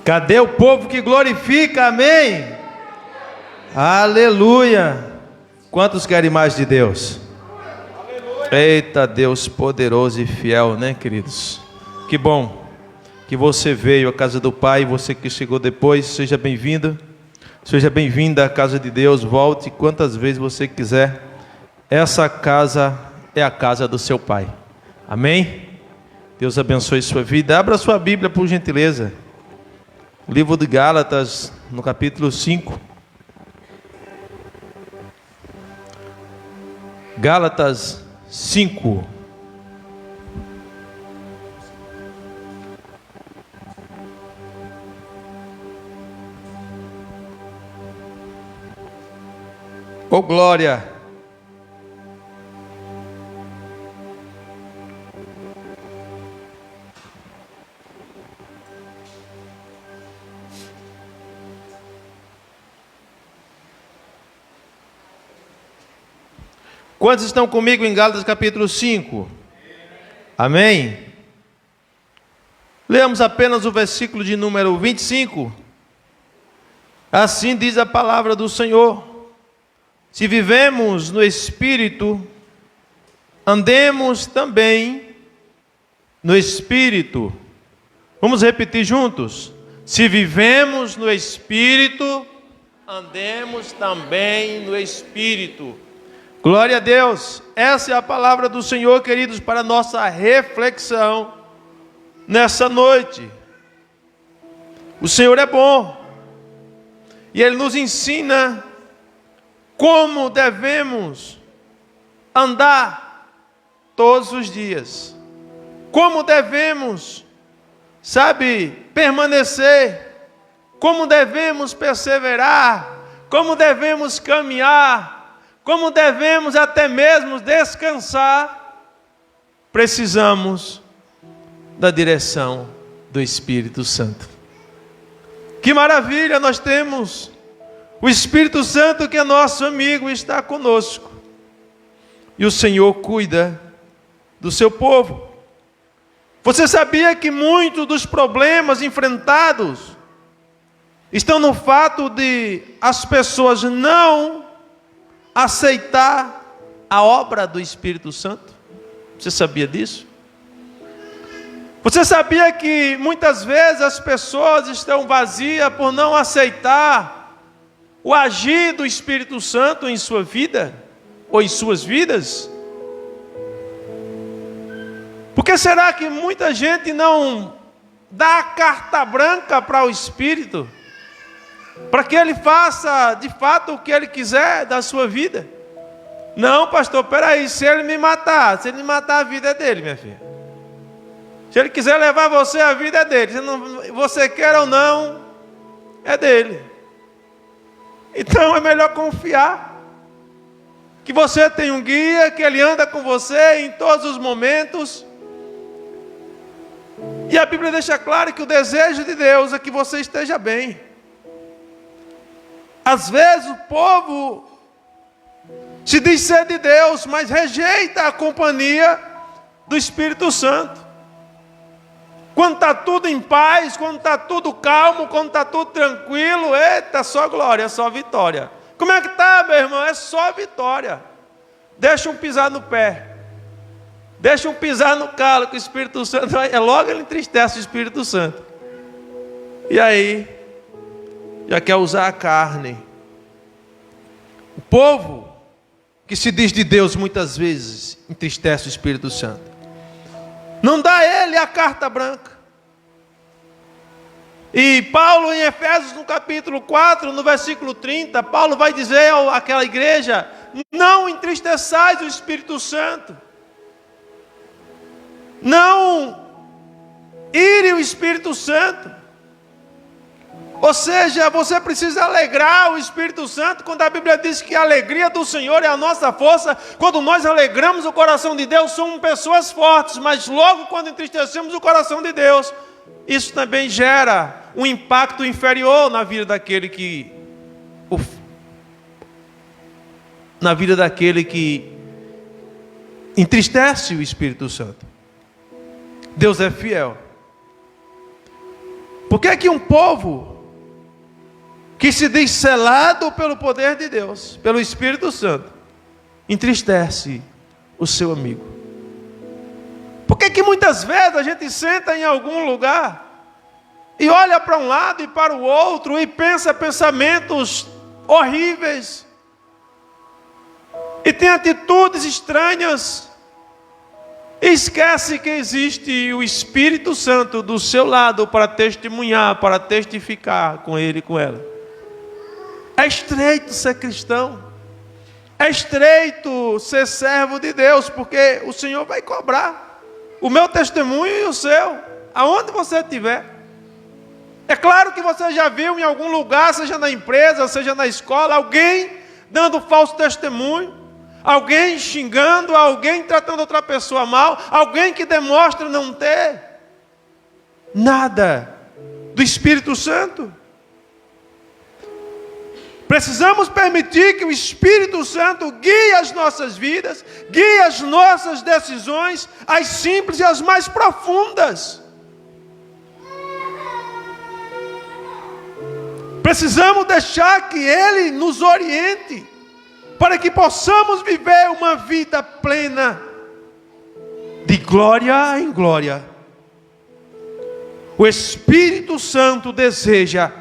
Cadê o povo que glorifica? Amém? Aleluia! Quantos querem mais de Deus? Eita, Deus poderoso e fiel, né, queridos? Que bom que você veio à casa do Pai. Você que chegou depois, seja bem-vindo. Seja bem-vinda à casa de Deus. Volte quantas vezes você quiser. Essa casa é a casa do seu Pai. Amém? Deus abençoe sua vida. Abra sua Bíblia, por gentileza. O livro de Gálatas, no capítulo 5. Gálatas 5. Oh, glória! Quantos estão comigo em Gálatas capítulo 5? Amém? Leamos apenas o versículo de número 25. Assim diz a palavra do Senhor: se vivemos no Espírito, andemos também no Espírito. Vamos repetir juntos? Se vivemos no Espírito, andemos também no Espírito. Glória a Deus. Essa é a palavra do Senhor, queridos, para nossa reflexão nessa noite. O Senhor é bom e Ele nos ensina como devemos andar todos os dias, como devemos, permanecer, como devemos perseverar, como devemos caminhar, como devemos até mesmo descansar. Precisamos da direção do Espírito Santo. Que maravilha, nós temos o Espírito Santo, que é nosso amigo, está conosco. E o Senhor cuida do seu povo. Você sabia que muitos dos problemas enfrentados estão no fato de as pessoas não aceitar a obra do Espírito Santo? Você sabia disso? Você sabia que muitas vezes as pessoas estão vazias por não aceitar o agir do Espírito Santo em sua vida, ou em suas vidas? Por que será que muita gente não dá a carta branca para o Espírito, para que Ele faça de fato o que Ele quiser da sua vida? Não, pastor, peraí, se Ele me matar, a vida é dele, minha filha. Se Ele quiser levar você, a vida é dele. Você quer ou não, é dele. Então é melhor confiar que você tem um guia, que Ele anda com você em todos os momentos. E a Bíblia deixa claro que o desejo de Deus é que você esteja bem. Às vezes o povo se diz ser de Deus, mas rejeita a companhia do Espírito Santo. Quando está tudo em paz, quando está tudo calmo, quando está tudo tranquilo, eita, só glória, só vitória. Como é que está, meu irmão? É só vitória. Deixa um pisar no pé, deixa um pisar no calo, que o Espírito Santo, logo ele entristece o Espírito Santo. E aí, já quer usar a carne. O povo que se diz de Deus muitas vezes entristece o Espírito Santo. Não dá a ele a carta branca. E Paulo, em Efésios, no capítulo 4, no versículo 30, Paulo vai dizer àquela igreja: não entristeçais o Espírito Santo. Não ire o Espírito Santo. Ou seja, você precisa alegrar o Espírito Santo, quando a Bíblia diz que a alegria do Senhor é a nossa força. Quando nós alegramos o coração de Deus, somos pessoas fortes, mas logo quando entristecemos o coração de Deus, isso também gera um impacto inferior na vida daquele que entristece o Espírito Santo. Deus é fiel. Por que que um povo que se diz selado pelo poder de Deus, pelo Espírito Santo, entristece o seu amigo? Por que que muitas vezes a gente senta em algum lugar e olha para um lado e para o outro e pensa pensamentos horríveis e tem atitudes estranhas e esquece que existe o Espírito Santo do seu lado para testemunhar, para testificar com ele e com ela? É estreito ser cristão, é estreito ser servo de Deus, porque o Senhor vai cobrar o meu testemunho e o seu, aonde você estiver. É claro que você já viu em algum lugar, seja na empresa, seja na escola, alguém dando falso testemunho, alguém xingando, alguém tratando outra pessoa mal, alguém que demonstra não ter nada do Espírito Santo. Precisamos permitir que o Espírito Santo guie as nossas vidas, guie as nossas decisões, as simples e as mais profundas. Precisamos deixar que Ele nos oriente, para que possamos viver uma vida plena, de glória em glória. O Espírito Santo deseja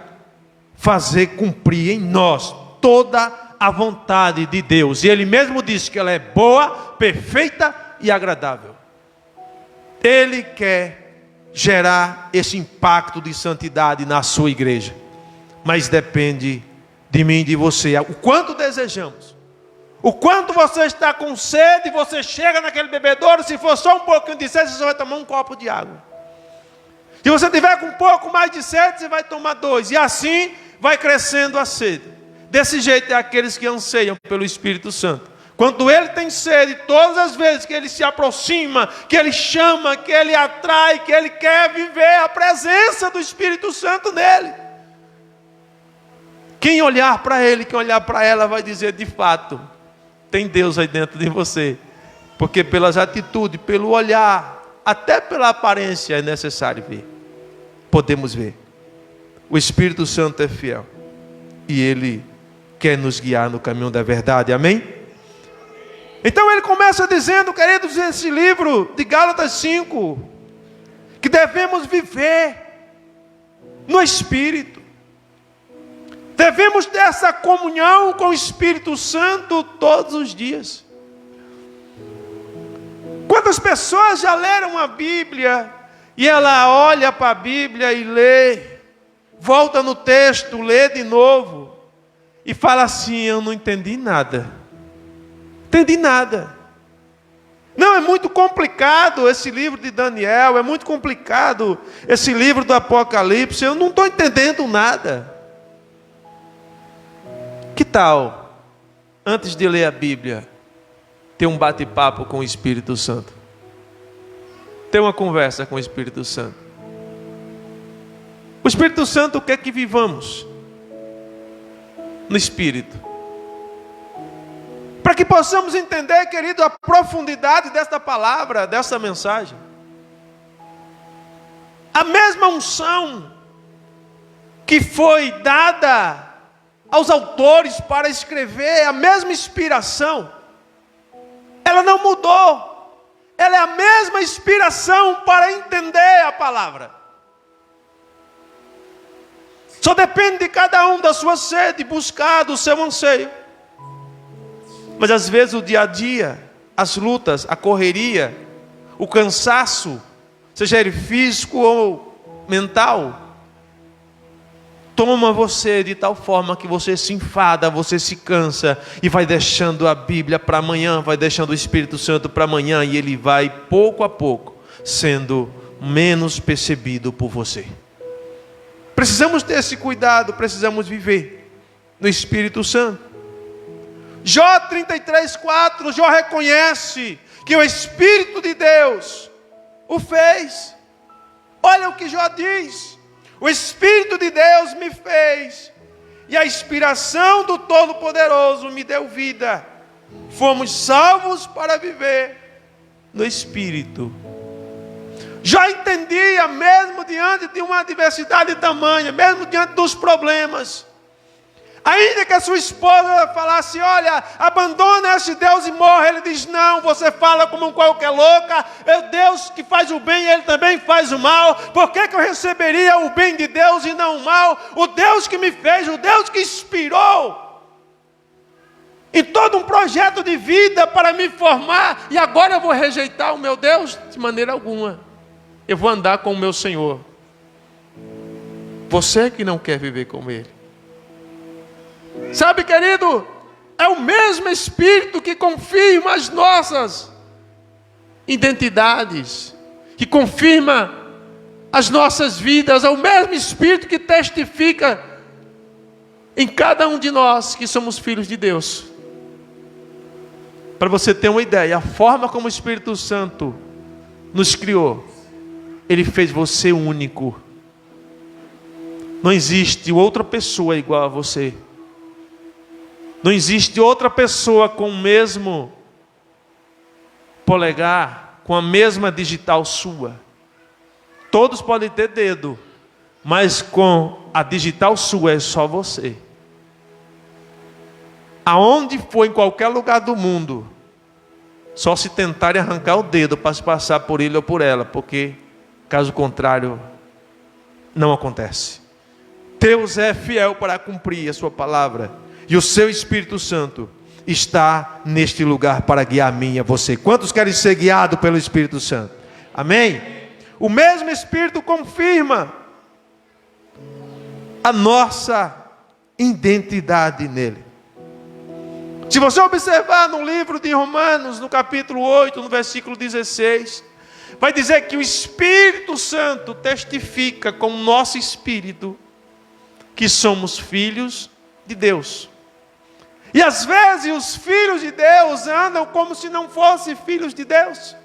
fazer cumprir em nós toda a vontade de Deus. E Ele mesmo disse que ela é boa, perfeita e agradável. Ele quer gerar esse impacto de santidade na sua igreja. Mas depende de mim e de você. O quanto desejamos. O quanto você está com sede, você chega naquele bebedouro, se for só um pouquinho de sede, você só vai tomar um copo de água. Se você tiver com um pouco mais de sede, você vai tomar 2. E assim vai crescendo a sede. Desse jeito é aqueles que anseiam pelo Espírito Santo. Quando ele tem sede, todas as vezes que ele se aproxima, que ele chama, que ele atrai, que ele quer viver a presença do Espírito Santo nele. Quem olhar para ele, quem olhar para ela, vai dizer: de fato, tem Deus aí dentro de você. Porque pelas atitudes, pelo olhar, até pela aparência é necessário ver. Podemos ver. O Espírito Santo é fiel. E Ele quer nos guiar no caminho da verdade. Amém? Então ele começa dizendo, queridos, nesse livro de Gálatas 5, que devemos viver no Espírito. Devemos ter essa comunhão com o Espírito Santo todos os dias. Quantas pessoas já leram a Bíblia e ela olha para a Bíblia e lê, volta no texto, lê de novo e fala assim: eu não entendi nada. Entendi nada. Não, é muito complicado esse livro de Daniel, é muito complicado esse livro do Apocalipse, eu não estou entendendo nada. Que tal, antes de ler a Bíblia, ter um bate-papo com o Espírito Santo? Ter uma conversa com o Espírito Santo. O Espírito Santo quer que vivamos no Espírito. Para que possamos entender, querido, a profundidade desta palavra, dessa mensagem. A mesma unção que foi dada aos autores para escrever, a mesma inspiração, ela não mudou. Ela é a mesma inspiração para entender a palavra. Só depende de cada um da sua sede, buscar do seu anseio. Mas às vezes o dia a dia, as lutas, a correria, o cansaço, seja ele físico ou mental, toma você de tal forma que você se enfada, você se cansa e vai deixando a Bíblia para amanhã, vai deixando o Espírito Santo para amanhã, e ele vai pouco a pouco sendo menos percebido por você. Precisamos ter esse cuidado, precisamos viver no Espírito Santo. Jó 33:4, Jó reconhece que o Espírito de Deus o fez. Olha o que Jó diz: o Espírito de Deus me fez, e a inspiração do Todo-Poderoso me deu vida. Fomos salvos para viver no Espírito. Jó entendia, mesmo diante de uma adversidade tamanha, mesmo diante dos problemas, ainda que a sua esposa falasse: olha, abandona esse Deus e morre, ele diz: não, você fala como qualquer louca, é o Deus que faz o bem, ele também faz o mal. Por que eu receberia o bem de Deus e não o mal? O Deus que me fez, o Deus que inspirou em todo um projeto de vida para me formar, e agora eu vou rejeitar o meu Deus? De maneira alguma. Eu vou andar com o meu Senhor. Você que não quer viver com Ele. Sabe, querido, é o mesmo Espírito que confirma as nossas identidades, que confirma as nossas vidas. É o mesmo Espírito que testifica em cada um de nós que somos filhos de Deus. Para você ter uma ideia, a forma como o Espírito Santo nos criou, Ele fez você único. Não existe outra pessoa igual a você. Não existe outra pessoa com o mesmo polegar, com a mesma digital sua. Todos podem ter dedo, mas com a digital sua é só você. Aonde for, em qualquer lugar do mundo, só se tentarem arrancar o dedo para se passar por ele ou por ela, porque caso contrário, não acontece. Deus é fiel para cumprir a sua palavra, e o seu Espírito Santo está neste lugar para guiar a mim e a você. Quantos querem ser guiados pelo Espírito Santo? Amém? O mesmo Espírito confirma a nossa identidade nele. Se você observar no livro de Romanos, no capítulo 8, no versículo 16, vai dizer que o Espírito Santo testifica com o nosso espírito que somos filhos de Deus. E às vezes os filhos de Deus andam como se não fossem filhos de Deus.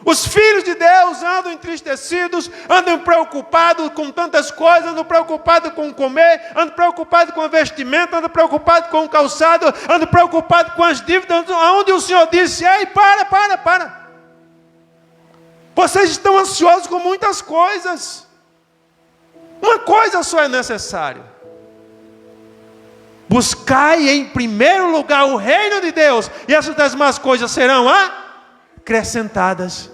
Os filhos de Deus andam entristecidos, andam preocupados com tantas coisas, andam preocupados com comer, andam preocupados com a vestimenta, andam preocupados com o calçado, andam preocupados com as dívidas, onde o Senhor disse: ei, para. Vocês estão ansiosos com muitas coisas. Uma coisa só é necessário: buscai em primeiro lugar o reino de Deus, e essas demais coisas serão acrescentadas.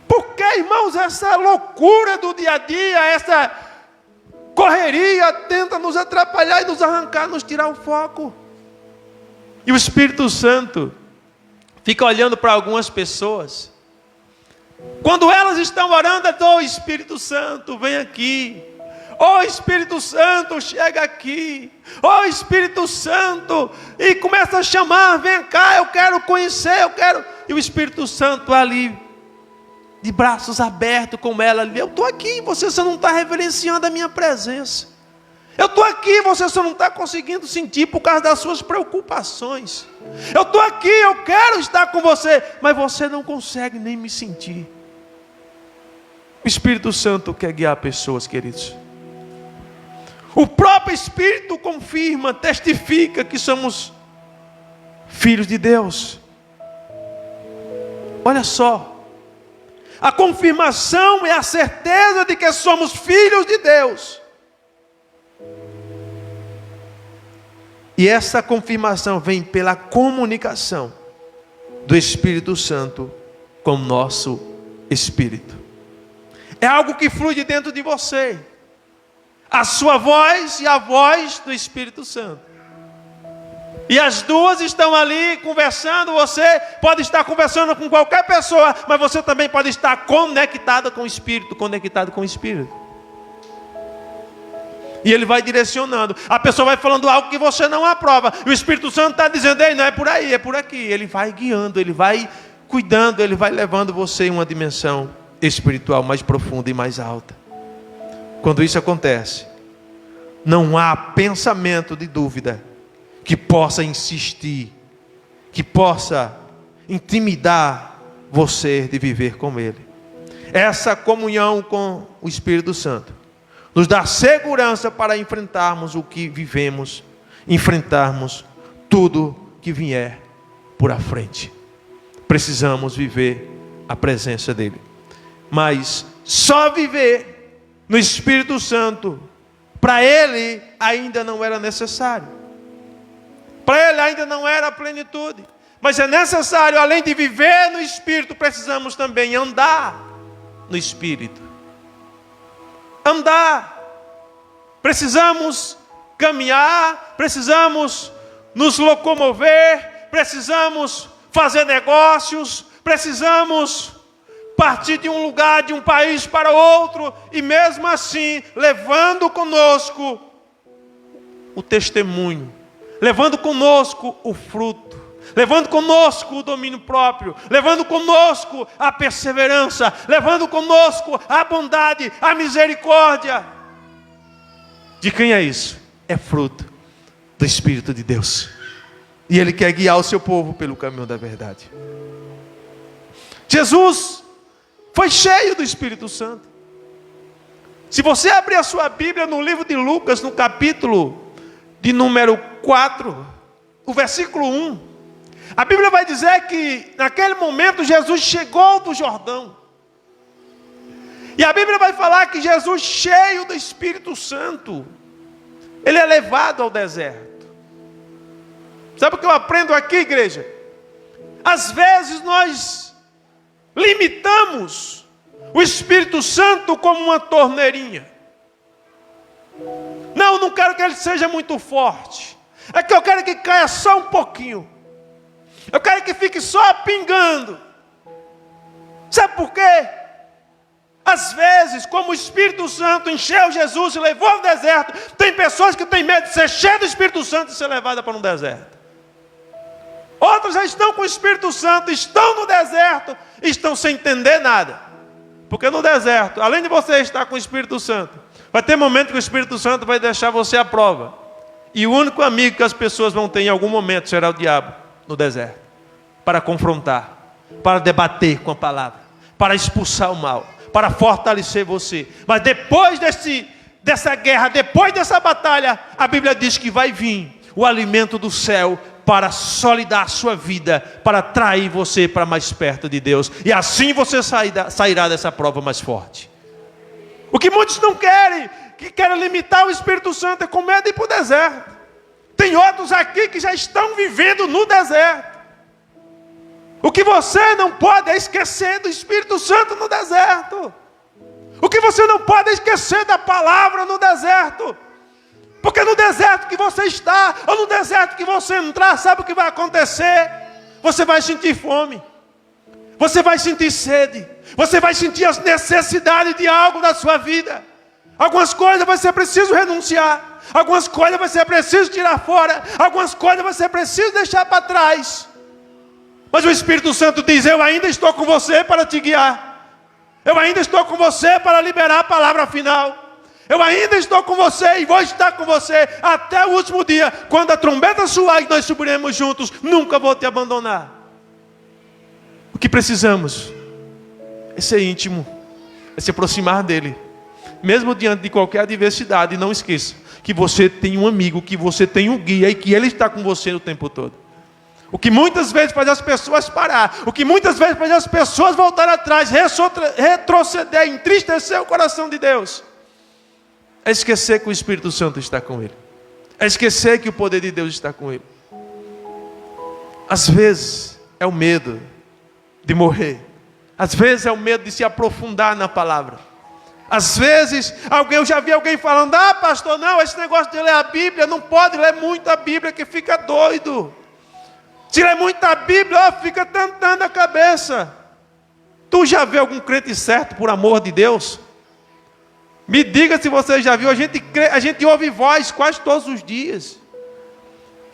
Porque, irmãos, essa loucura do dia a dia, essa correria tenta nos atrapalhar e nos arrancar, nos tirar o foco. E o Espírito Santo fica olhando para algumas pessoas. Quando elas estão orando, ô Espírito Santo, vem aqui. Ô Espírito Santo, chega aqui. Ô Espírito Santo, e começa a chamar: vem cá, eu quero conhecer, eu quero. E o Espírito Santo ali, de braços abertos com ela: eu estou aqui, você só não está reverenciando a minha presença. Eu estou aqui, você só não está conseguindo sentir por causa das suas preocupações. Eu estou aqui, eu quero estar com você, mas você não consegue nem me sentir. O Espírito Santo quer guiar pessoas, queridos. O próprio Espírito confirma, testifica que somos filhos de Deus. Olha só. A confirmação é a certeza de que somos filhos de Deus. E essa confirmação vem pela comunicação do Espírito Santo com o nosso espírito. É algo que flui de dentro de você. A sua voz e a voz do Espírito Santo. E as duas estão ali conversando. Você pode estar conversando com qualquer pessoa, mas você também pode estar conectado com o Espírito, conectado com o Espírito. E ele vai direcionando. A pessoa vai falando algo que você não aprova. E o Espírito Santo está dizendo: ei, não é por aí, é por aqui. Ele vai guiando, ele vai cuidando, ele vai levando você em uma dimensão espiritual mais profunda e mais alta. Quando isso acontece, não há pensamento de dúvida que possa insistir, que possa intimidar você de viver com Ele. Essa comunhão com o Espírito Santo nos dá segurança para enfrentarmos o que vivemos, enfrentarmos tudo que vier por à frente. Precisamos viver a presença dele. Mas só viver no Espírito Santo, para ele ainda não era necessário. Para ele ainda não era a plenitude. Mas é necessário, além de viver no Espírito, precisamos também andar no Espírito. Andar. Precisamos caminhar, precisamos nos locomover, precisamos fazer negócios, precisamos partir de um lugar, de um país para outro, e mesmo assim, levando conosco o testemunho, levando conosco o fruto, levando conosco o domínio próprio, levando conosco a perseverança, levando conosco a bondade, a misericórdia. De quem é isso? É fruto do Espírito de Deus. E Ele quer guiar o seu povo pelo caminho da verdade. Jesus foi cheio do Espírito Santo. Se você abrir a sua Bíblia no livro de Lucas, no capítulo de número 4, o versículo 1, a Bíblia vai dizer que naquele momento Jesus chegou do Jordão. E a Bíblia vai falar que Jesus, cheio do Espírito Santo, ele é levado ao deserto. Sabe o que eu aprendo aqui, igreja? Às vezes nós limitamos o Espírito Santo como uma torneirinha. Não, não quero que ele seja muito forte. É que eu quero que caia só um pouquinho. Eu quero que fique só pingando. Sabe por quê? Às vezes, como o Espírito Santo encheu Jesus e levou ao deserto, tem pessoas que têm medo de ser cheia do Espírito Santo e ser levada para um deserto. Outros já estão com o Espírito Santo, estão no deserto e estão sem entender nada. Porque no deserto, além de você estar com o Espírito Santo, vai ter momento que o Espírito Santo vai deixar você à prova. E o único amigo que as pessoas vão ter em algum momento será o diabo no deserto. Para confrontar, para debater com a palavra, para expulsar o mal, para fortalecer você. Mas depois dessa guerra, depois dessa batalha, a Bíblia diz que vai vir o alimento do céu para solidar a sua vida, para atrair você para mais perto de Deus. E assim você sairá dessa prova mais forte. O que muitos não querem, que querem limitar o Espírito Santo, é com medo de ir para o deserto. Tem outros aqui que já estão vivendo no deserto. O que você não pode é esquecer do Espírito Santo no deserto. O que você não pode é esquecer da palavra no deserto. Porque no deserto que você está, ou no deserto que você entrar, sabe o que vai acontecer? Você vai sentir fome. Você vai sentir sede. Você vai sentir as necessidades de algo da sua vida. Algumas coisas vai ser preciso renunciar. Algumas coisas vai ser preciso tirar fora. Algumas coisas vai ser preciso deixar para trás. Mas o Espírito Santo diz: eu ainda estou com você para te guiar. Eu ainda estou com você para liberar a palavra final. Eu ainda estou com você e vou estar com você até o último dia. Quando a trombeta soar e nós subiremos juntos, nunca vou te abandonar. O que precisamos é ser íntimo, é se aproximar dele. Mesmo diante de qualquer adversidade, não esqueça que você tem um amigo, que você tem um guia e que ele está com você o tempo todo. O que muitas vezes faz as pessoas parar, o que muitas vezes faz as pessoas voltar atrás, retroceder, entristecer o coração de Deus, é esquecer que o Espírito Santo está com ele. É esquecer que o poder de Deus está com ele. Às vezes é o medo de morrer. Às vezes é o medo de se aprofundar na palavra. Às vezes, eu já vi alguém falando: ah, pastor, não, esse negócio de ler a Bíblia, não pode ler muito a Bíblia que fica doido. Se ler muito a Bíblia, fica tentando a cabeça. Tu já viu algum crente certo por amor de Deus? Me diga se você já viu. A gente ouve voz quase todos os dias.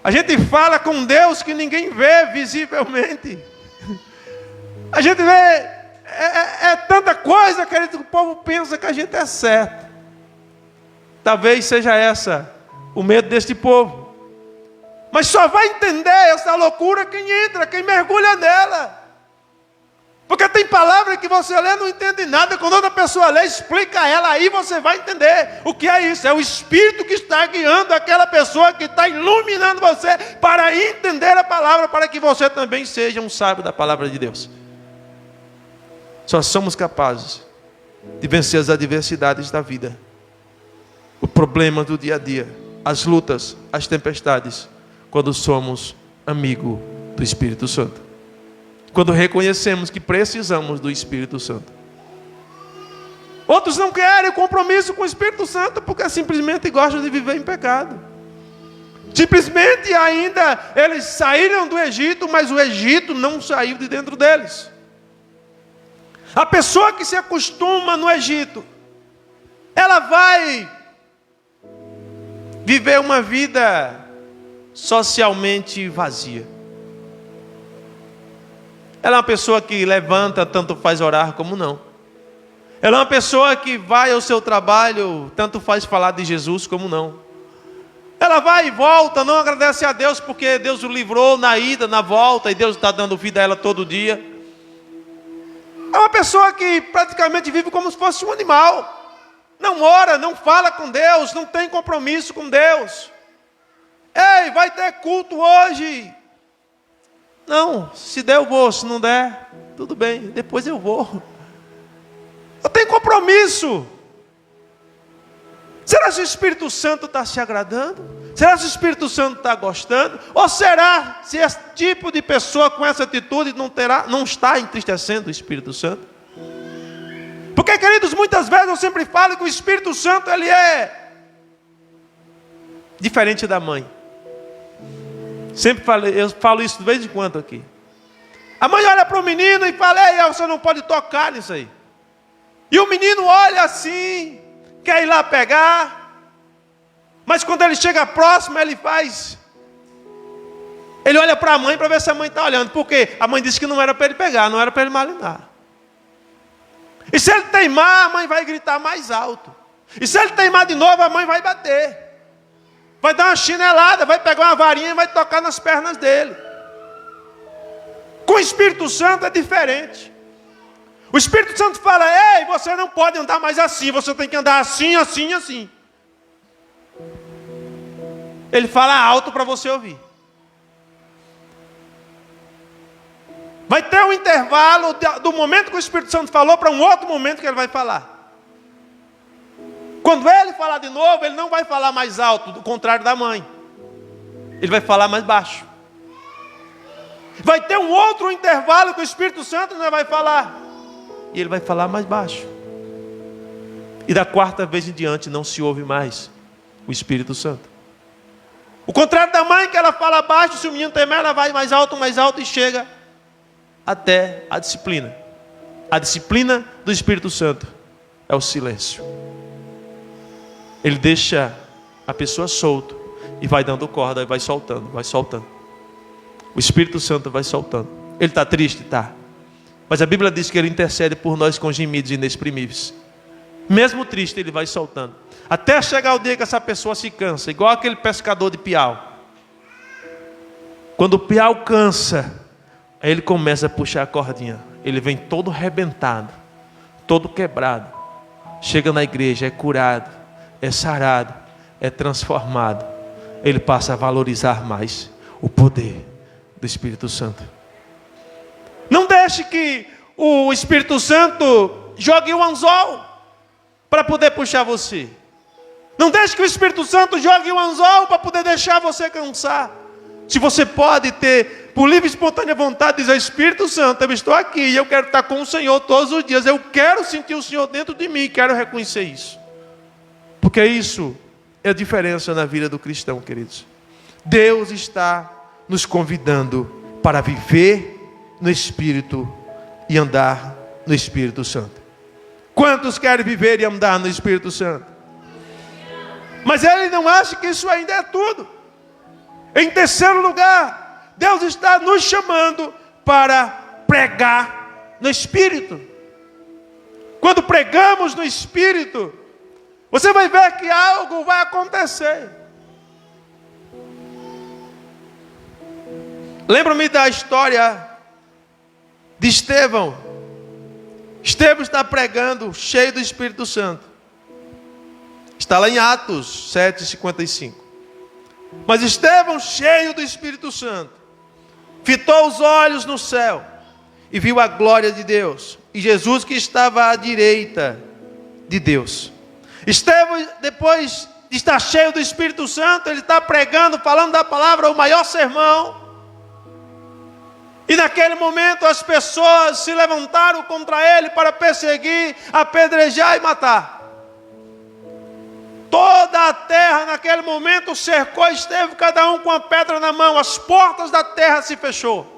A gente fala com Deus que ninguém vê visivelmente. A gente vê, é tanta coisa, querido, que o povo pensa que a gente é certo. Talvez seja essa o medo deste povo. Mas só vai entender essa loucura quem entra, quem mergulha nela. Porque tem palavra que você lê e não entende nada. Quando outra pessoa lê, explica a ela, aí você vai entender o que é isso. É o Espírito que está guiando aquela pessoa, que está iluminando você para entender a palavra, para que você também seja um sábio da palavra de Deus. Só somos capazes de vencer as adversidades da vida, o problema do dia a dia, as lutas, as tempestades, quando somos amigo do Espírito Santo. Quando reconhecemos que precisamos do Espírito Santo. Outros não querem compromisso com o Espírito Santo porque simplesmente gostam de viver em pecado. Simplesmente ainda eles saíram do Egito, mas o Egito não saiu de dentro deles. A pessoa que se acostuma no Egito, ela vai viver uma vida socialmente vazia. Ela é uma pessoa que levanta, tanto faz orar como não. Ela é uma pessoa que vai ao seu trabalho, tanto faz falar de Jesus como não. Ela vai e volta, não agradece a Deus porque Deus o livrou na ida, na volta, e Deus está dando vida a ela todo dia. É uma pessoa que praticamente vive como se fosse um animal. Não ora, não fala com Deus, não tem compromisso com Deus. Ei, vai ter culto hoje. Não, se der eu vou, se não der, tudo bem, depois eu vou. Eu tenho compromisso. Será que o Espírito Santo está se agradando? Será que o Espírito Santo está gostando? Ou será se esse tipo de pessoa com essa atitude não está entristecendo o Espírito Santo? Porque, queridos, muitas vezes eu sempre falo que o Espírito Santo ele é diferente da mãe. Eu falo isso de vez em quando aqui. A mãe olha para o menino e fala: ei, você não pode tocar nisso aí. E o menino olha assim, quer ir lá pegar, mas quando ele chega próximo, ele olha para a mãe para ver se a mãe está olhando, porque a mãe disse que não era para ele pegar, não era para ele malignar. E se ele teimar, a mãe vai gritar mais alto. E se ele teimar de novo, a mãe vai bater. Vai dar uma chinelada, vai pegar uma varinha e vai tocar nas pernas dele. Com o Espírito Santo é diferente. O Espírito Santo fala: ei, você não pode andar mais assim, você tem que andar assim, assim, assim. Ele fala alto para você ouvir. Vai ter um intervalo do momento que o Espírito Santo falou para um outro momento que ele vai falar. Quando ele falar de novo, ele não vai falar mais alto, do contrário da mãe. Ele vai falar mais baixo. Vai ter um outro intervalo que o Espírito Santo não vai falar. E ele vai falar mais baixo. E da quarta vez em diante não se ouve mais o Espírito Santo. O contrário da mãe, que ela fala baixo, se o menino temer, ela vai mais alto e chega até a disciplina. A disciplina do Espírito Santo é o silêncio. Ele deixa a pessoa solta e vai dando corda e vai soltando, vai soltando. O Espírito Santo vai soltando. Ele está triste? Está. Mas a Bíblia diz que ele intercede por nós com gemidos inexprimíveis. Mesmo triste, ele vai soltando. Até chegar o dia que essa pessoa se cansa, igual aquele pescador de piau. Quando o piau cansa, aí ele começa a puxar a cordinha. Ele vem todo arrebentado, todo quebrado. Chega na igreja, é curado, é sarado, é transformado. Ele passa a valorizar mais o poder do Espírito Santo. Não deixe que o Espírito Santo jogue o anzol para poder puxar você. Não deixe que o Espírito Santo jogue o anzol para poder deixar você cansar. Se você pode ter, por livre e espontânea vontade, dizer: Espírito Santo, eu estou aqui e eu quero estar com o Senhor todos os dias. Eu quero sentir o Senhor dentro de mim, quero reconhecer isso. Porque isso é a diferença na vida do cristão, queridos. Deus está nos convidando para viver no Espírito e andar no Espírito Santo. Quantos querem viver e andar no Espírito Santo? Mas ele não acha que isso ainda é tudo. Em terceiro lugar, Deus está nos chamando para pregar no Espírito. Quando pregamos no Espírito, você vai ver que algo vai acontecer. Lembro-me da história de Estevão. Estevão está pregando, cheio do Espírito Santo. Está lá em Atos 7:55. Mas Estevão, cheio do Espírito Santo, fitou os olhos no céu e viu a glória de Deus e Jesus que estava à direita de Deus. Estevão, depois de estar cheio do Espírito Santo, ele está pregando, falando da palavra, o maior sermão. E naquele momento as pessoas se levantaram contra ele para perseguir, apedrejar e matar. Toda a terra naquele momento cercou Estevão, cada um com a pedra na mão. As portas da terra se fechou.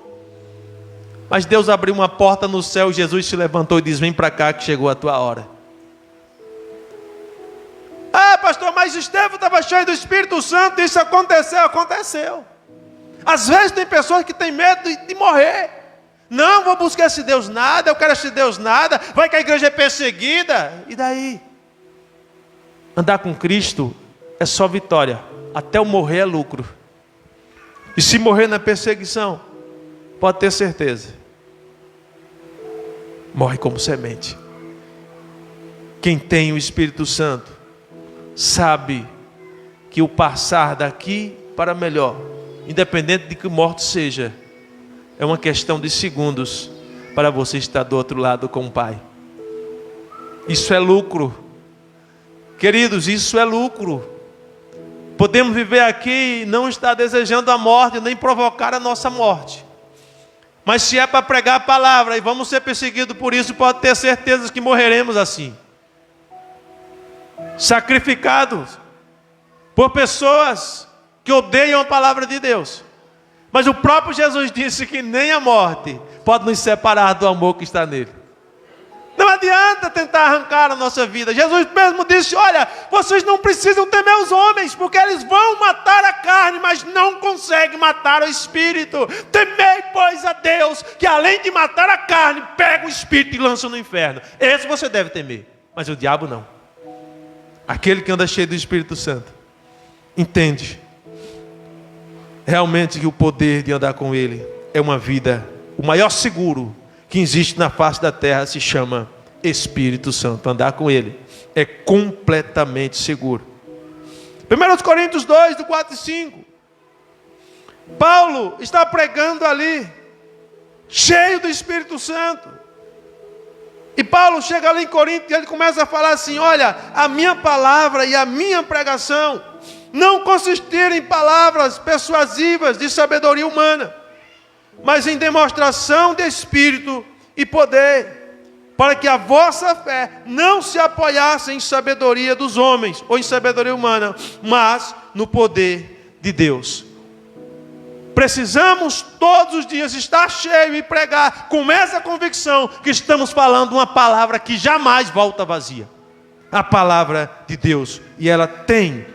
Mas Deus abriu uma porta no céu e Jesus se levantou e disse: vem para cá que chegou a tua hora. Ah, pastor, mas Estevão estava cheio do Espírito Santo, isso aconteceu. Aconteceu. Às vezes tem pessoas que têm medo de morrer. Não, vou buscar esse Deus nada, eu quero esse Deus nada. Vai que a igreja é perseguida. E daí? Andar com Cristo é só vitória. Até o morrer é lucro. E se morrer na perseguição, pode ter certeza, morre como semente. Quem tem o Espírito Santo sabe que o passar daqui para melhor, independente de que morte seja, é uma questão de segundos para você estar do outro lado com o Pai. Isso é lucro. Queridos, isso é lucro. Podemos viver aqui e não estar desejando a morte, nem provocar a nossa morte. Mas se é para pregar a palavra e vamos ser perseguidos por isso, pode ter certeza que morreremos assim. Sacrificados por pessoas que odeiam a palavra de Deus. Mas o próprio Jesus disse que nem a morte pode nos separar do amor que está nele. Não adianta tentar arrancar a nossa vida. Jesus mesmo disse: olha, vocês não precisam temer os homens, porque eles vão matar a carne, mas não conseguem matar o espírito. Temei, pois, a Deus, que além de matar a carne, pega o espírito e lança no inferno. Esse você deve temer, mas o diabo não. Aquele que anda cheio do Espírito Santo entende realmente que o poder de andar com ele é uma vida. O maior seguro que existe na face da terra se chama Espírito Santo. Andar com ele é completamente seguro. 1 Coríntios 2, do 4 e 5. Paulo está pregando ali, cheio do Espírito Santo. E Paulo chega ali em Corinto e ele começa a falar assim: olha, a minha palavra e a minha pregação não consistiram em palavras persuasivas de sabedoria humana, mas em demonstração de Espírito e poder, para que a vossa fé não se apoiasse em sabedoria dos homens, ou em sabedoria humana, mas no poder de Deus. Precisamos todos os dias estar cheio e pregar com essa convicção que estamos falando uma palavra que jamais volta vazia. A palavra de Deus. E ela tem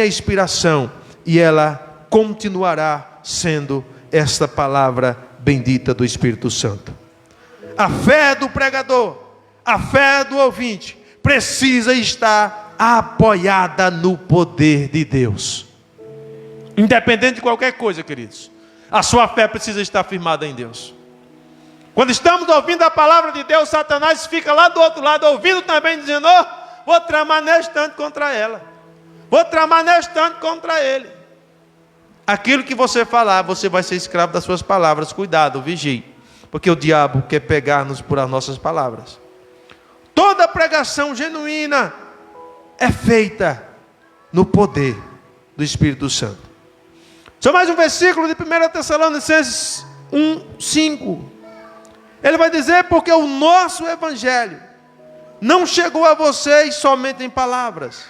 a inspiração e ela continuará sendo esta palavra bendita do Espírito Santo. A fé do pregador, a fé do ouvinte, precisa estar apoiada no poder de Deus. Independente de qualquer coisa, queridos, a sua fé precisa estar firmada em Deus. Quando estamos ouvindo a palavra de Deus, Satanás fica lá do outro lado, ouvindo também, dizendo: oh, vou tramar neste tanto contra ela, vou tramar neste tanto contra ele. Aquilo que você falar, você vai ser escravo das suas palavras. Cuidado, vigie, porque o diabo quer pegar-nos por as nossas palavras. Toda pregação genuína é feita no poder do Espírito Santo. Só mais um versículo de 1 Tessalonicenses 1:5. Ele vai dizer: porque o nosso evangelho não chegou a vocês somente em palavras,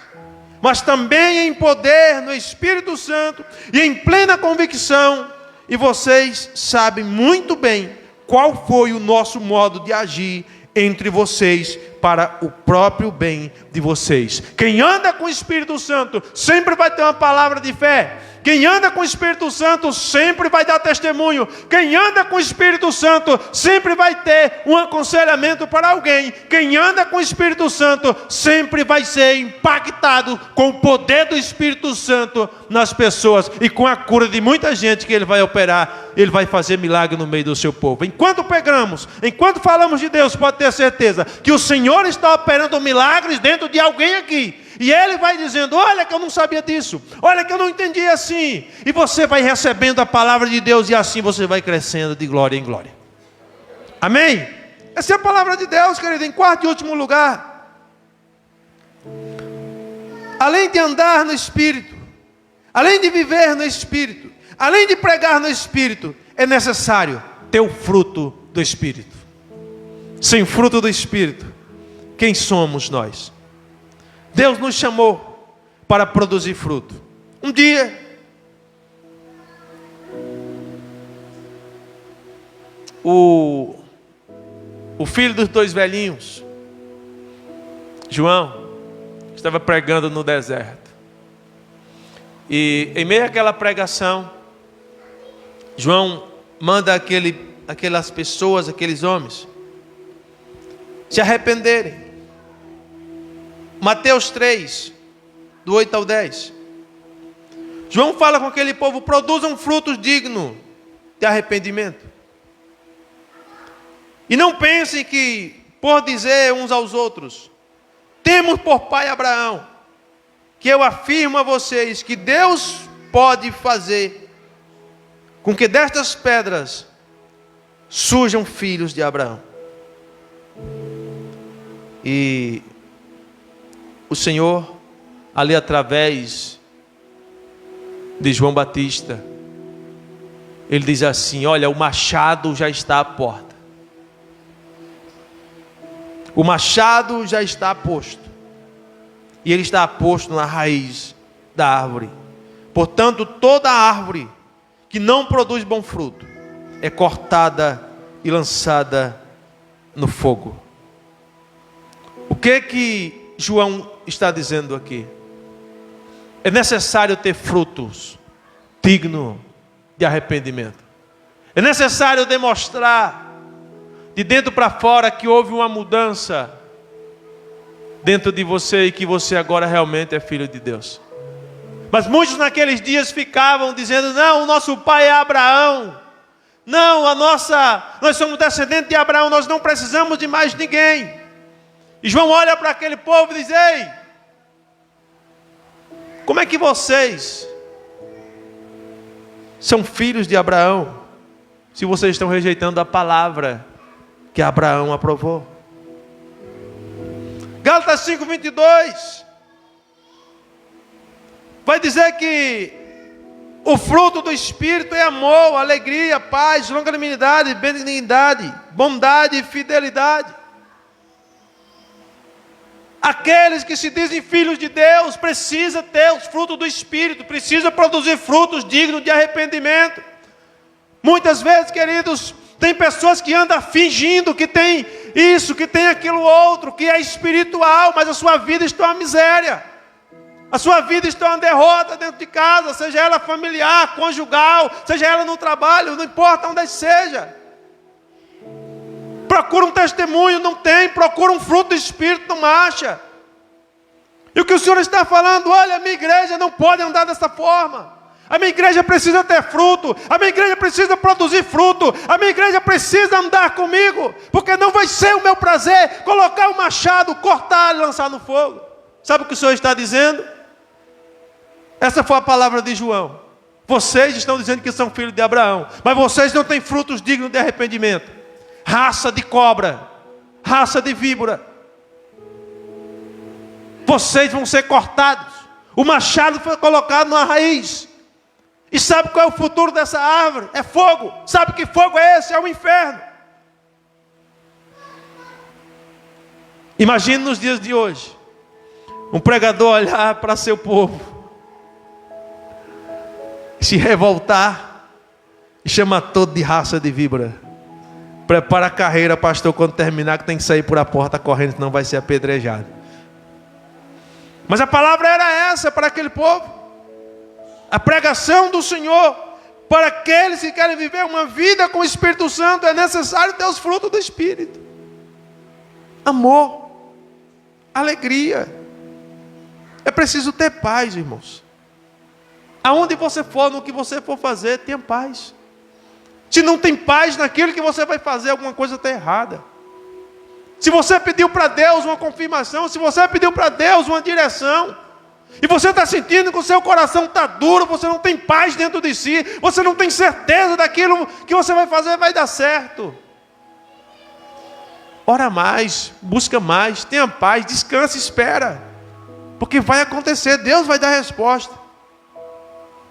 mas também em poder no Espírito Santo e em plena convicção. E vocês sabem muito bem qual foi o nosso modo de agir entre vocês para o próprio bem de vocês. Quem anda com o Espírito Santo sempre vai ter uma palavra de fé. Quem anda com o Espírito Santo sempre vai dar testemunho. Quem anda com o Espírito Santo sempre vai ter um aconselhamento para alguém. Quem anda com o Espírito Santo sempre vai ser impactado com o poder do Espírito Santo nas pessoas e com a cura de muita gente que ele vai operar. Ele vai fazer milagre no meio do seu povo. Enquanto pregamos, enquanto falamos de Deus, pode ter certeza que o Senhor está operando milagres dentro de alguém aqui. E ele vai dizendo: olha que eu não sabia disso, olha que eu não entendi assim. E você vai recebendo a palavra de Deus e assim você vai crescendo de glória em glória. Amém? Essa é a palavra de Deus, querido. Em quarto e último lugar, além de andar no Espírito, além de viver no Espírito, além de pregar no Espírito, é necessário ter o fruto do Espírito. Sem fruto do Espírito, quem somos nós? Deus nos chamou para produzir fruto. Um dia, o filho dos dois velhinhos, João, estava pregando no deserto. E em meio àquela pregação, João manda aquelas pessoas, aqueles homens, se arrependerem. Mateus 3, do 8 ao 10. João fala com aquele povo: produzam frutos dignos de arrependimento. E não pensem que, por dizer uns aos outros, temos por pai Abraão, que eu afirmo a vocês que Deus pode fazer com que destas pedras surjam filhos de Abraão. E o Senhor, ali através de João Batista, ele diz assim: olha, o machado já está à porta. O machado já está posto. E ele está posto na raiz da árvore. Portanto, toda árvore que não produz bom fruto é cortada e lançada no fogo. O que João está dizendo aqui? É necessário ter frutos dignos de arrependimento. É necessário demonstrar de dentro para fora que houve uma mudança dentro de você e que você agora realmente é filho de Deus. Mas muitos naqueles dias ficavam dizendo: não, o nosso pai é Abraão. Não, nós somos descendentes de Abraão, nós não precisamos de mais ninguém. E João olha para aquele povo e diz: ei, como é que vocês são filhos de Abraão, se vocês estão rejeitando a palavra que Abraão aprovou? Gálatas 5:22 vai dizer que o fruto do Espírito é amor, alegria, paz, longanimidade, benignidade, bondade e fidelidade. Aqueles que se dizem filhos de Deus precisam ter os frutos do Espírito, precisam produzir frutos dignos de arrependimento. Muitas vezes, queridos, tem pessoas que andam fingindo que tem isso, que tem aquilo outro, que é espiritual, mas a sua vida está uma miséria. A sua vida está uma derrota dentro de casa, seja ela familiar, conjugal, seja ela no trabalho, não importa onde seja. Procura um testemunho, não tem. Procura um fruto do Espírito, não acha. E o que o Senhor está falando: olha, a minha igreja não pode andar dessa forma. A minha igreja precisa ter fruto. A minha igreja precisa produzir fruto. A minha igreja precisa andar comigo. Porque não vai ser o meu prazer colocar o machado, cortar e lançar no fogo. Sabe o que o Senhor está dizendo? Essa foi a palavra de João. Vocês estão dizendo que são filhos de Abraão, mas vocês não têm frutos dignos de arrependimento. Raça de cobra, raça de víbora. Vocês vão ser cortados. O machado foi colocado na raiz. E sabe qual é o futuro dessa árvore? É fogo. Sabe que fogo é esse? É o inferno. Imagine nos dias de hoje um pregador olhar para seu povo, se revoltar e chamar todo de raça de víbora. Prepara a carreira, pastor, quando terminar, que tem que sair por a porta correndo, senão vai ser apedrejado. Mas a palavra era essa para aquele povo. A pregação do Senhor para aqueles que querem viver uma vida com o Espírito Santo: é necessário ter os frutos do Espírito. Amor, alegria. É preciso ter paz, irmãos. Aonde você for, no que você for fazer, tenha paz. Se não tem paz naquilo que você vai fazer, alguma coisa está errada. Se você pediu para Deus uma confirmação, se você pediu para Deus uma direção, e você está sentindo que o seu coração está duro, você não tem paz dentro de si, você não tem certeza daquilo que você vai fazer vai dar certo. ora mais, busca mais, tenha paz, descansa e espera. Porque vai acontecer, Deus vai dar a resposta.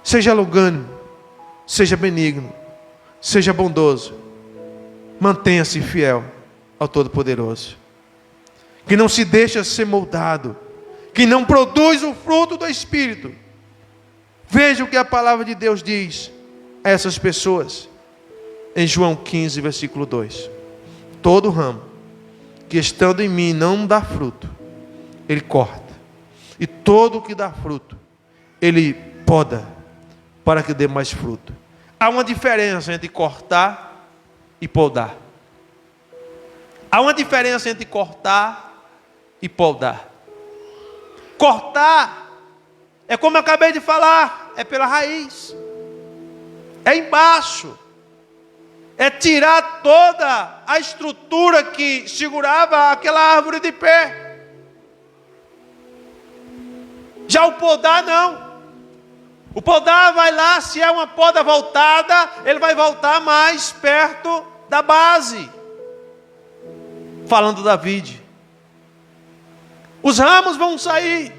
Seja longânimo, seja benigno, seja bondoso. Mantenha-se fiel ao Todo-Poderoso. Que não se deixa ser moldado, que não produz o fruto do Espírito. Veja o que a palavra de Deus diz a essas pessoas. Em João 15, versículo 2. Todo ramo que estando em mim não dá fruto, ele corta. E todo o que dá fruto, ele poda, para que dê mais fruto. Há uma diferença entre cortar e podar. Há uma diferença entre cortar e podar. Cortar é como eu acabei de falar, é pela raiz, é embaixo, é tirar toda a estrutura que segurava aquela árvore de pé. Já o podar não. O podar vai lá, se é uma poda voltada, ele vai voltar mais perto da base. Falando da vide. Os ramos vão sair.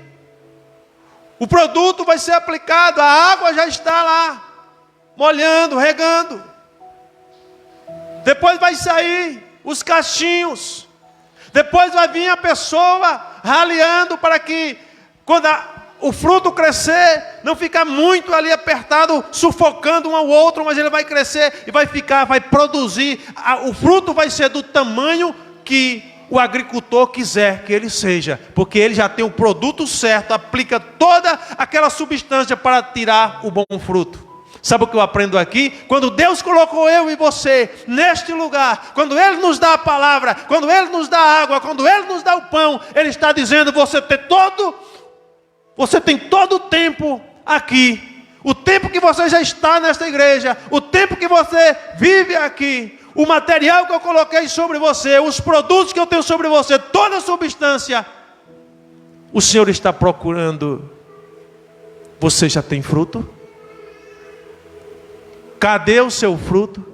O produto vai ser aplicado, a água já está lá, molhando, regando. Depois vai sair os cachinhos. Depois vai vir a pessoa raleando para que, quando o fruto crescer, não ficar muito ali apertado, sufocando um ao outro, mas ele vai crescer e vai ficar, vai produzir. O fruto vai ser do tamanho que o agricultor quiser que ele seja, porque ele já tem o produto certo, aplica toda aquela substância para tirar o bom fruto. Sabe o que eu aprendo aqui? Quando Deus colocou eu e você neste lugar, quando Ele nos dá a palavra, quando Ele nos dá a água, quando Ele nos dá o pão, Ele está dizendo: você tem todo o tempo aqui, o tempo que você já está nesta igreja, o tempo que você vive aqui, o material que eu coloquei sobre você, os produtos que eu tenho sobre você, toda a substância, o Senhor está procurando. Você já tem fruto? Cadê o seu fruto?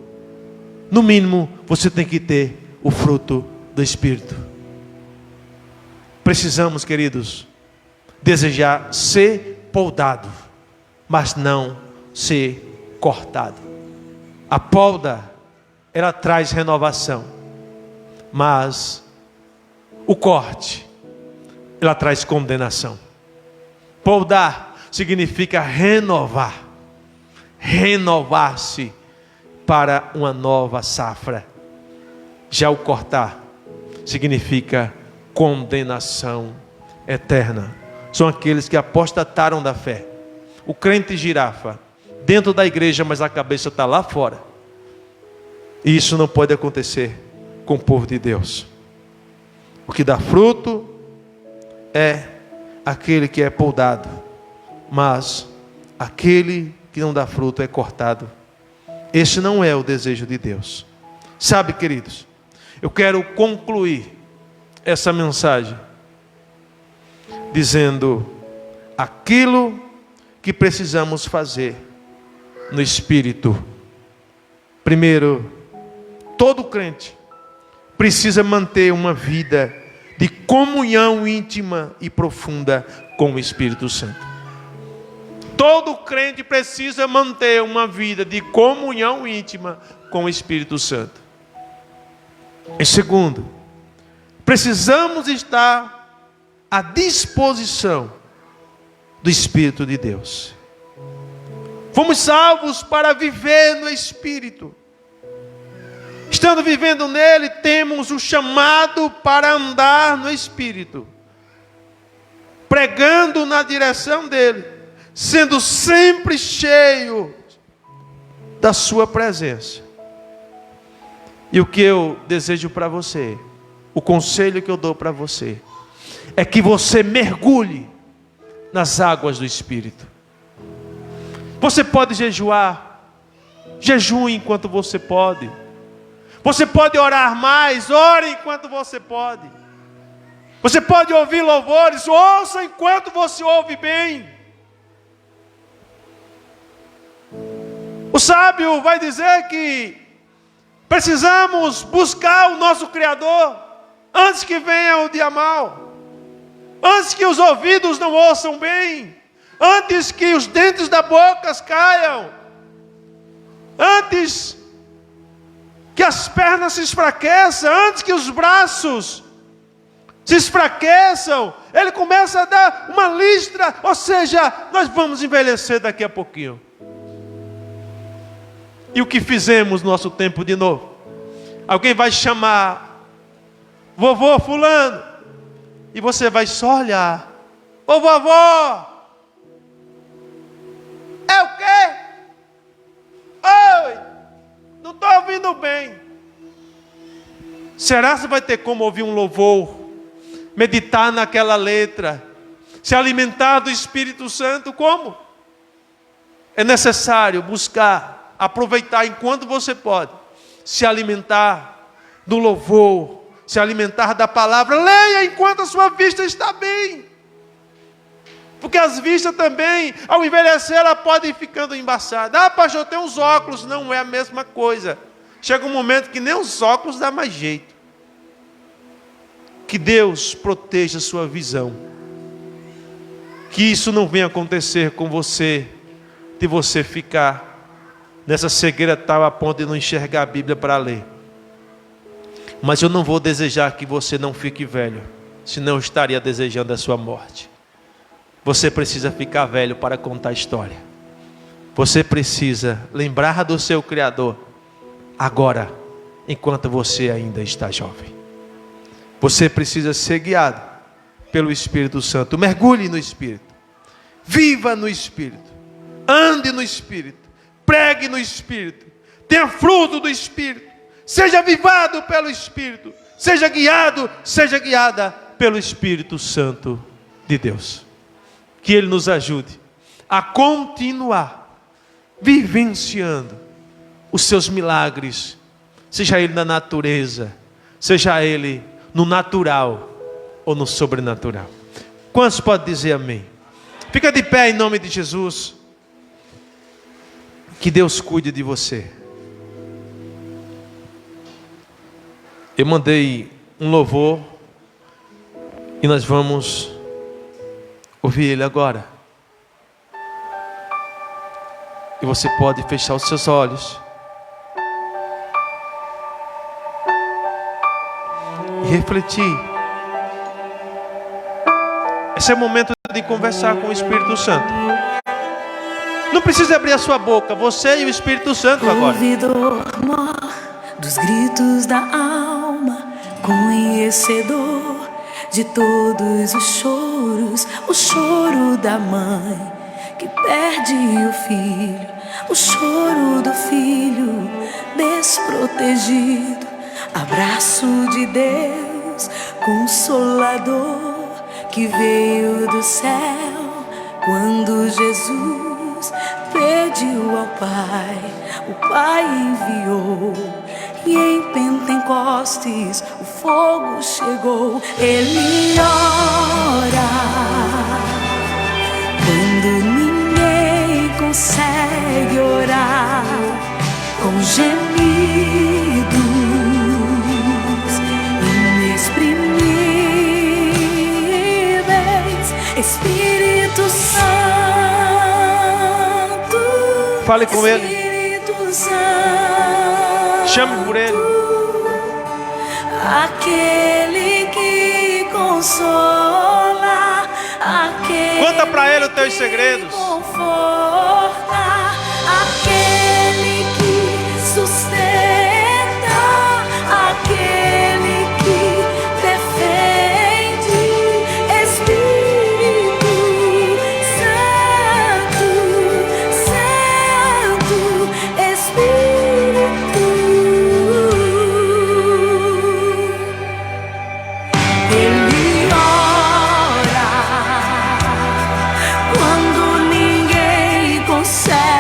No mínimo, você tem que ter o fruto do Espírito. Precisamos, queridos, desejar ser podado, mas não ser cortado. A poda, ela traz renovação, mas o corte, ela traz condenação. Podar significa renovar. Renovar-se para uma nova safra. Já o cortar significa condenação eterna. São aqueles que apostataram da fé. O crente girafa, dentro da igreja, mas a cabeça está lá fora. E isso não pode acontecer com o povo de Deus. O que dá fruto é aquele que é podado, mas aquele que não dá fruto é cortado. Esse não é o desejo de Deus. Sabe, queridos, eu quero concluir essa mensagem dizendo aquilo que precisamos fazer no Espírito. Primeiro, todo crente precisa manter uma vida de comunhão íntima e profunda com o Espírito Santo. Todo crente precisa manter uma vida de comunhão íntima com o Espírito Santo. Em segundo, precisamos estar à disposição do Espírito de Deus. Fomos salvos para viver no Espírito. Estando vivendo nele, temos o chamado para andar no Espírito, pregando na direção dele, sendo sempre cheio da sua presença. E o que eu desejo para você, o conselho que eu dou para você, é que você mergulhe nas águas do Espírito. Você pode jejuar, jejue enquanto você pode. Você pode orar mais, ore enquanto você pode. Você pode ouvir louvores, ouça enquanto você ouve bem. O sábio vai dizer que precisamos buscar o nosso Criador antes que venha o dia mau, antes que os ouvidos não ouçam bem, antes que os dentes da boca caiam, antes que as pernas se esfraqueçam, antes que os braços se esfraqueçam, ele começa a dar uma lista, ou seja, nós vamos envelhecer daqui a pouquinho. E o que fizemos no nosso tempo de novo? Alguém vai chamar vovô fulano, e você vai só olhar: ô vovó, é o quê? Oi, não estou ouvindo bem. Será que você vai ter como ouvir um louvor, meditar naquela letra, se alimentar do Espírito Santo? Como? É necessário buscar, aproveitar enquanto você pode, se alimentar do louvor, se alimentar da palavra. Leia enquanto a sua vista está bem, porque as vistas também, ao envelhecer, ela pode ir ficando embaçada. Ah, pastor, eu tenho uns óculos. Não é a mesma coisa. Chega um momento que nem os óculos dá mais jeito. Que Deus proteja a sua visão, que isso não venha acontecer com você, de você ficar nessa cegueira tal a ponto de não enxergar a Bíblia para ler. Mas eu não vou desejar que você não fique velho, senão eu estaria desejando a sua morte. Você precisa ficar velho para contar a história. Você precisa lembrar do seu Criador agora, enquanto você ainda está jovem. Você precisa ser guiado pelo Espírito Santo. Mergulhe no Espírito, viva no Espírito, ande no Espírito, pregue no Espírito, tenha fruto do Espírito, seja avivado pelo Espírito, seja guiado, seja guiada pelo Espírito Santo de Deus. Que Ele nos ajude a continuar vivenciando os seus milagres, seja Ele na natureza, seja Ele no natural ou no sobrenatural. Quantos podem dizer amém? Fica de pé em nome de Jesus. Que Deus cuide de você. Eu mandei um louvor e nós vamos ouvir ele agora. E você pode fechar os seus olhos e refletir. Esse é o momento de conversar com o Espírito Santo. Não precisa abrir a sua boca, você e o Espírito Santo agora. Ouvidor mor dos gritos da alma, conhecedor de todos os choros, o choro da mãe que perde o filho, o choro do filho desprotegido, abraço de Deus consolador que veio do céu quando Jesus pediu ao Pai, o Pai enviou. E em Pentecostes o fogo chegou. Ele ora quando ninguém consegue orar, com gemidos inexprimíveis. Espírito Santo, fale com Ele. Espírito Santo, chame por Ele. Aquele que consola, aquele conta para Ele os teus segredos. que conforta, aquele que sustenta, aquele que defende. Espírito Santo, Santo, Espírito. Ele ora quando ninguém consegue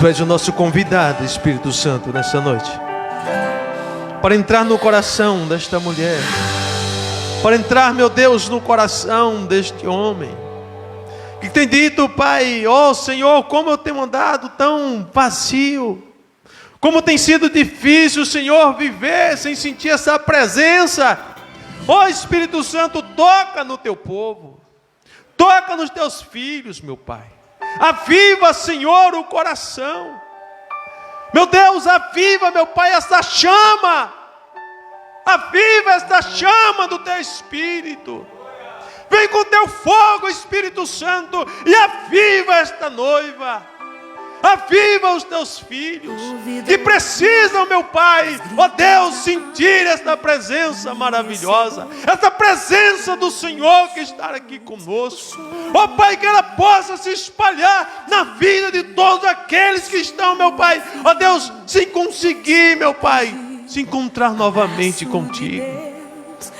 Tu és o nosso convidado, Espírito Santo, nessa noite, para entrar no coração desta mulher, para entrar, meu Deus, no coração deste homem, que tem dito, Pai, ó Senhor, como eu tenho andado tão vazio, como tem sido difícil, Senhor, viver sem sentir essa presença. Ó Espírito Santo, toca no teu povo, toca nos teus filhos, meu Pai. Aviva, Senhor, o coração. Meu Deus, aviva, meu Pai, essa chama. Aviva esta chama do teu Espírito. Vem com teu fogo, Espírito Santo, e aviva esta noiva. Aviva os teus filhos que precisam, meu Pai, ó Deus, sentir esta presença maravilhosa, esta presença do Senhor que está aqui conosco. Ó Pai, que ela possa se espalhar na vida de todos aqueles que estão, meu Pai, ó Deus, sem conseguir, meu Pai, se encontrar novamente contigo.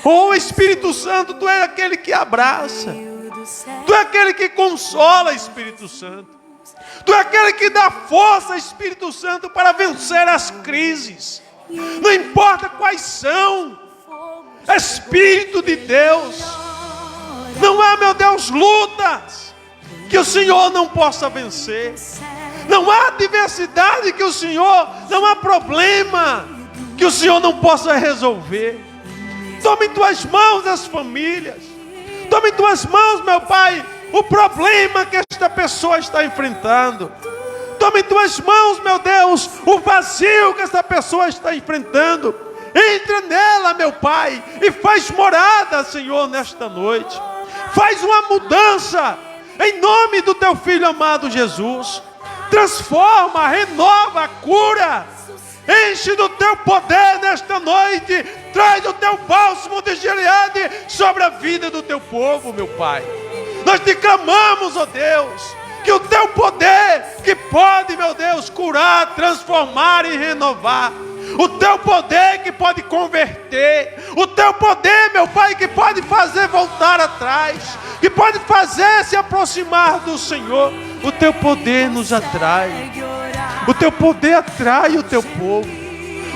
Ó Espírito Santo, Tu és aquele que abraça, Tu és aquele que consola, Espírito Santo. Tu é aquele que dá força, Espírito Santo, para vencer as crises. Não importa quais são. Espírito de Deus. Não há, meu Deus, lutas que o Senhor não possa vencer. Não há adversidade que o Senhor, não há problema que o Senhor não possa resolver. Tome em Tuas mãos as famílias. Tome em Tuas mãos, meu Pai, o problema que esta pessoa está enfrentando. Tome em Tuas mãos, meu Deus, o vazio que esta pessoa está enfrentando. Entra nela, meu Pai, e faz morada, Senhor, nesta noite. Faz uma mudança, em nome do Teu Filho amado Jesus. Transforma, renova, cura. Enche do Teu poder nesta noite. Traz o Teu bálsamo de Gileade sobre a vida do Teu povo, meu Pai. Nós te clamamos, ó Deus, que o Teu poder, que pode, meu Deus, curar, transformar e renovar, o Teu poder que pode converter, o Teu poder, meu Pai, que pode fazer voltar atrás, que pode fazer se aproximar do Senhor, o Teu poder nos atrai, o Teu poder atrai o Teu povo,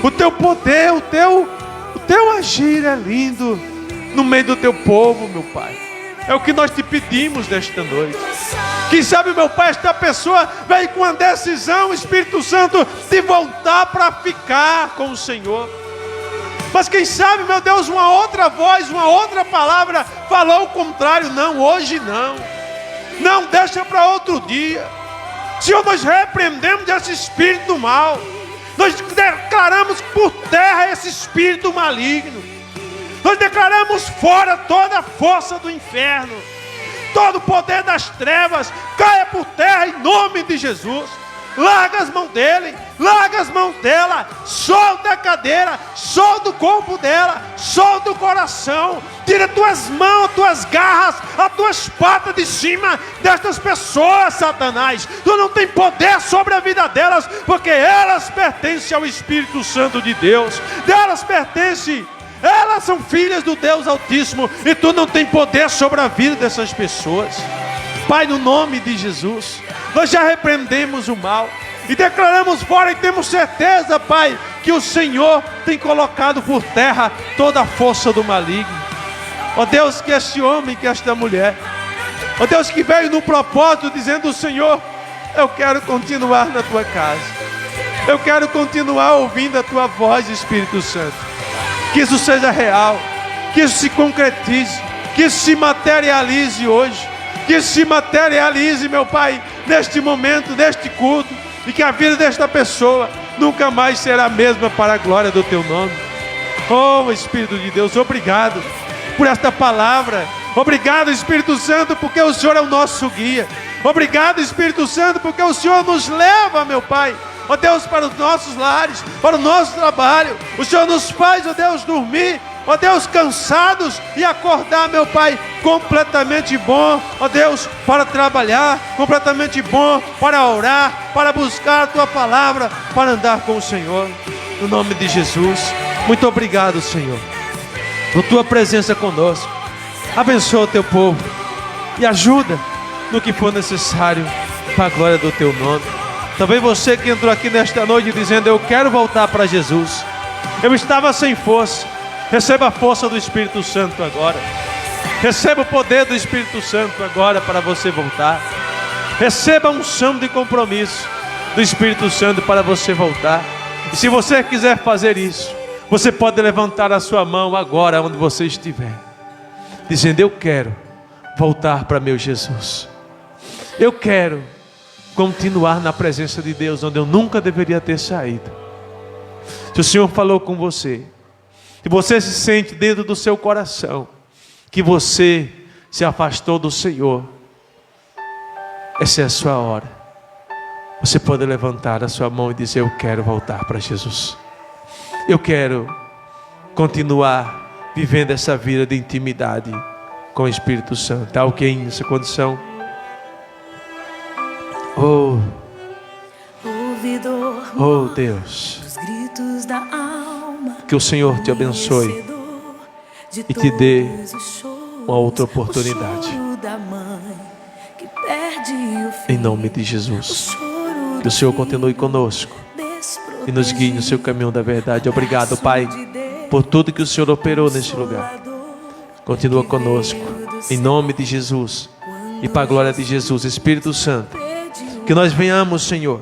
o Teu poder, o Teu agir é lindo no meio do Teu povo, meu Pai. É o que nós te pedimos nesta noite. Quem sabe, meu Pai, esta pessoa veio com a decisão, Espírito Santo, de voltar para ficar com o Senhor. Mas quem sabe, meu Deus, uma outra voz, uma outra palavra falou o contrário. Não, hoje não. Não, deixa para outro dia. Senhor, nós repreendemos esse espírito mal. Nós declaramos por terra esse espírito maligno. Nós declaramos fora toda a força do inferno. Todo o poder das trevas caia por terra em nome de Jesus. Larga as mãos dele, larga as mãos dela. Solta a cadeira, solta o corpo dela, solta o coração. Tira tuas mãos, tuas garras, as tuas patas de cima destas pessoas, Satanás. Tu não tem poder sobre a vida delas, porque elas pertencem ao Espírito Santo de Deus. Delas pertencem. Elas são filhas do Deus Altíssimo, e Tu não tem poder sobre a vida dessas pessoas. Pai, no nome de Jesus, nós já repreendemos o mal e declaramos fora, e temos certeza, Pai, que o Senhor tem colocado por terra toda a força do maligno. Ó Deus, que este homem, que esta mulher, ó Deus, que veio no propósito dizendo: Senhor, eu quero continuar na Tua casa, eu quero continuar ouvindo a Tua voz, Espírito Santo. Que isso seja real, que isso se concretize, que isso se materialize hoje, que isso se materialize, meu Pai, neste momento, neste culto, e que a vida desta pessoa nunca mais será a mesma para a glória do Teu nome. Oh Espírito de Deus, obrigado por esta palavra. Obrigado, Espírito Santo, porque o Senhor é o nosso guia. Obrigado, Espírito Santo, porque o Senhor nos leva, meu Pai, ó Deus, para os nossos lares, para o nosso trabalho. O Senhor nos faz, ó Deus, dormir, ó Deus, cansados, e acordar, meu Pai, completamente bom, ó Deus, para trabalhar, completamente bom para orar, para buscar a Tua palavra, para andar com o Senhor. No nome de Jesus, muito obrigado, Senhor, por Tua presença conosco. Abençoa o Teu povo e ajuda no que for necessário, para a glória do Teu nome. Talvez você que entrou aqui nesta noite dizendo: eu quero voltar para Jesus. Eu estava sem força. Receba a força do Espírito Santo agora. Receba o poder do Espírito Santo agora para você voltar. Receba a unção de compromisso do Espírito Santo para você voltar. E se você quiser fazer isso, você pode levantar a sua mão agora onde você estiver, dizendo: eu quero voltar para meu Jesus. Eu quero continuar na presença de Deus onde eu nunca deveria ter saído. Se o Senhor falou com você, se você se sente dentro do seu coração que você se afastou do Senhor, essa é a sua hora. Você pode levantar a sua mão e dizer: eu quero voltar para Jesus. Eu quero continuar vivendo essa vida de intimidade com o Espírito Santo. Está ok nessa condição? Oh Deus, que o Senhor te abençoe e te dê uma outra oportunidade. Em nome de Jesus. Que o Senhor continue conosco e nos guie no seu caminho da verdade. Obrigado, Pai, por tudo que o Senhor operou neste lugar. Continua conosco, em nome de Jesus e para a glória de Jesus. Espírito Santo, que nós venhamos, Senhor,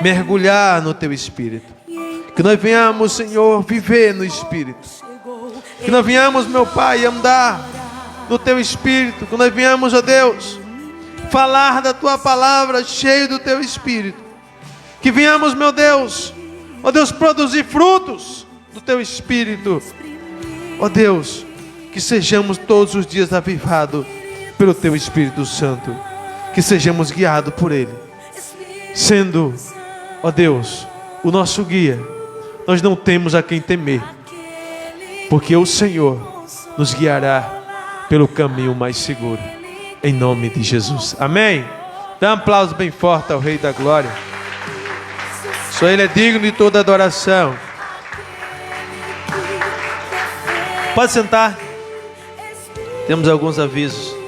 mergulhar no Teu Espírito. Que nós venhamos, Senhor, viver no Espírito. Que nós venhamos, meu Pai, andar no Teu Espírito. Que nós venhamos, ó Deus, falar da Tua palavra cheio do Teu Espírito. Que venhamos, meu Deus, ó Deus, produzir frutos do Teu Espírito. Ó Deus, que sejamos todos os dias avivados pelo Teu Espírito Santo. Que sejamos guiados por Ele, sendo, ó Deus, o nosso guia. Nós não temos a quem temer, porque o Senhor nos guiará pelo caminho mais seguro. Em nome de Jesus. Amém? Dá um aplauso bem forte ao Rei da Glória. Só Ele é digno de toda adoração. Pode sentar. Temos alguns avisos.